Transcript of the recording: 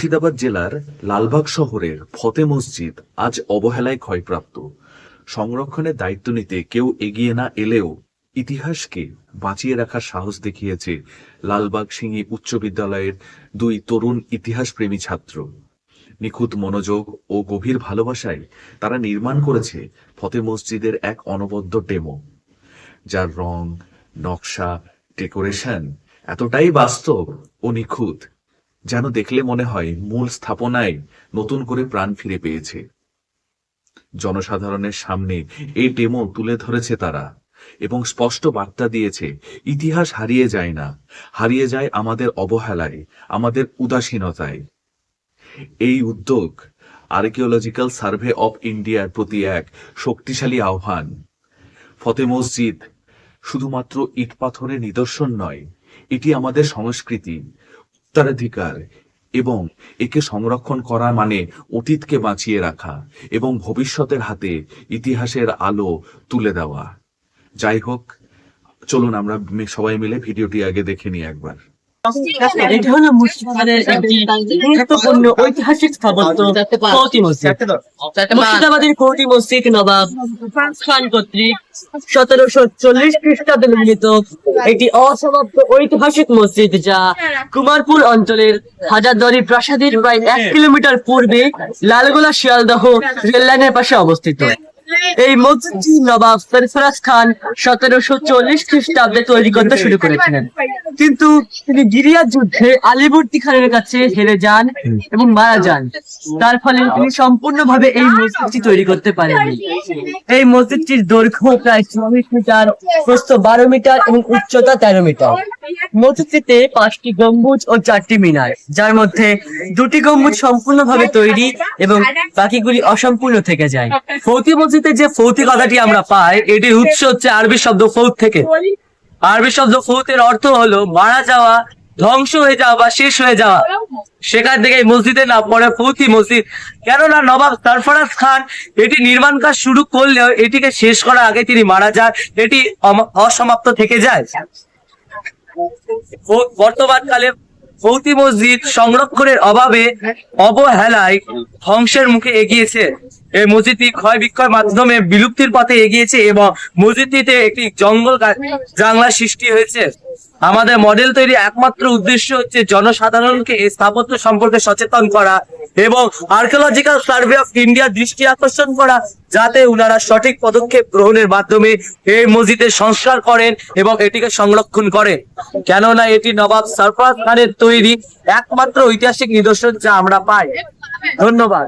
মুর্শিদাবাদ জেলার লালবাগ শহরের ফতে মসজিদ আজ অবহেলায় ক্ষয়প্রাপ্ত। সংরক্ষণের দায়িত্ব নিতে কেউ এগিয়ে না এলেও ইতিহাসকে বাঁচিয়ে রাখার সাহস দেখিয়েছে লালবাগ সিংহি উচ্চ বিদ্যালয়ের দুই তরুণ ইতিহাসপ্রেমী ছাত্র। নিখুঁত মনোযোগ ও গভীর ভালোবাসায় তারা নির্মাণ করেছে ফতে মসজিদের এক অনবদ্য ডেমো, যার রং, নকশা, ডেকোরেশন এতটাই বাস্তব ও নিখুঁত যেন দেখলে মনে হয় মূল স্থাপনায় নতুন করে প্রাণ ফিরে পেয়েছে। জনসাধারণের সামনে এই ডেমো তুলে ধরেছে তারা এবং স্পষ্ট বার্তা দিয়েছে, ইতিহাস হারিয়ে যায় না, হারিয়ে যায় আমাদের অবহেলায়, আমাদের উদাসীনতায়। এই উদ্যোগ আর্কিওলজিক্যাল সার্ভে অফ ইন্ডিয়ার প্রতি এক শক্তিশালী আহ্বান। ফতে মসজিদ শুধুমাত্র ইট পাথরের নিদর্শন নয়, এটি আমাদের সংস্কৃতি, উত্তরাধিকার, এবং একে সংরক্ষণ করা মানে অতীতকে বাঁচিয়ে রাখা এবং ভবিষ্যতের হাতে ইতিহাসের আলো তুলে দেওয়া। যাই হোক, চলুন আমরা সবাই মিলে ভিডিওটি আগে দেখে নিই একবার। এটি হলো মুর্শিদাবাদের একটি গুরুত্বপূর্ণ ঐতিহাসিক স্থাপত্য ফতে মসজিদ। মুর্শিদাবাদের ফতে মসজিদ নবাব খান কর্তৃক 1740 খ্রিস্টাব্দে নির্মিত একটি অসমাপ্ত ঐতিহাসিক মসজিদ, যা কুমারপুর অঞ্চলের হাজারদুয়ারি প্রাসাদের প্রায় 1 কিলোমিটার পূর্বে লালগোলা শিয়ালদহ রেল লাইনের পাশে অবস্থিত। এই মসজিদটি নবাব সরফরাজ খান 1740 খ্রিস্টাব্দে তৈরি করতে শুরু করেছিলেন, কিন্তু তিনি গিরিয়ার যুদ্ধে আলীবর্দী খানের কাছে হেরে যান এবং মারা যান। তার ফলে তিনি সম্পূর্ণভাবে এই মসজিদটি তৈরি করতে পারেননি। এই মসজিদটির দৈর্ঘ্য প্রায় 24 মিটার, প্রস্থ 12 মিটার এবং উচ্চতা 13 মিটার। মসজিদটিতে 5টি গম্বুজ ও 4টি মিনার, যার মধ্যে 2টি গম্বুজ সম্পূর্ণভাবে তৈরি এবং বাকিগুলি অসম্পূর্ণ থেকে যায়। ফতে মসজিদে যে ফৌতি কথাটি আমরা পাই, এটির উৎস হচ্ছে আরবি শব্দ ফৌত থেকে। আরবি শব্দ ফৌতের অর্থ হলো মারা যাওয়া, ধ্বংস হয়ে যাওয়া বা শেষ হয়ে যাওয়া। সেখান থেকে এই মসজিদের নাম পড়ে ফৌতি মসজিদ। কেননা নবাব সরফরাজ খান এটি নির্মাণ কাজ শুরু করলেও এটিকে শেষ করার আগে তিনি মারা যান, এটি অসমাপ্ত থেকে যায়। বর্তমানকালে ফৌতি মসজিদ সংরক্ষণের অভাবে, অবহেলায় ধ্বংসের মুখে এগিয়েছে। এই মসজিদটি ক্ষয় বিক্ষয়ের মাধ্যমে বিলুপ্তির পথে এগিয়েছে এবং মসজিদটিতে একটি জঙ্গল জাংলার সৃষ্টি হয়েছে। আমাদের মডেল তৈরি একমাত্র উদ্দেশ্য হচ্ছে জনসাধারণকে এই স্থাপত্য সম্পর্কে সচেতন করা এবং আর্কিওলজিক্যাল সার্ভে অফ ইন্ডিয়ার দৃষ্টি আকর্ষণ করা, যাতে উনারা সঠিক পদক্ষেপ গ্রহণের মাধ্যমে এই মসজিদের সংস্কার করেন এবং এটিকে সংরক্ষণ করেন। কেননা এটি নবাব সরফরাজ খানের তৈরি একমাত্র ঐতিহাসিক নিদর্শন যা আমরা পাই। ধন্যবাদ।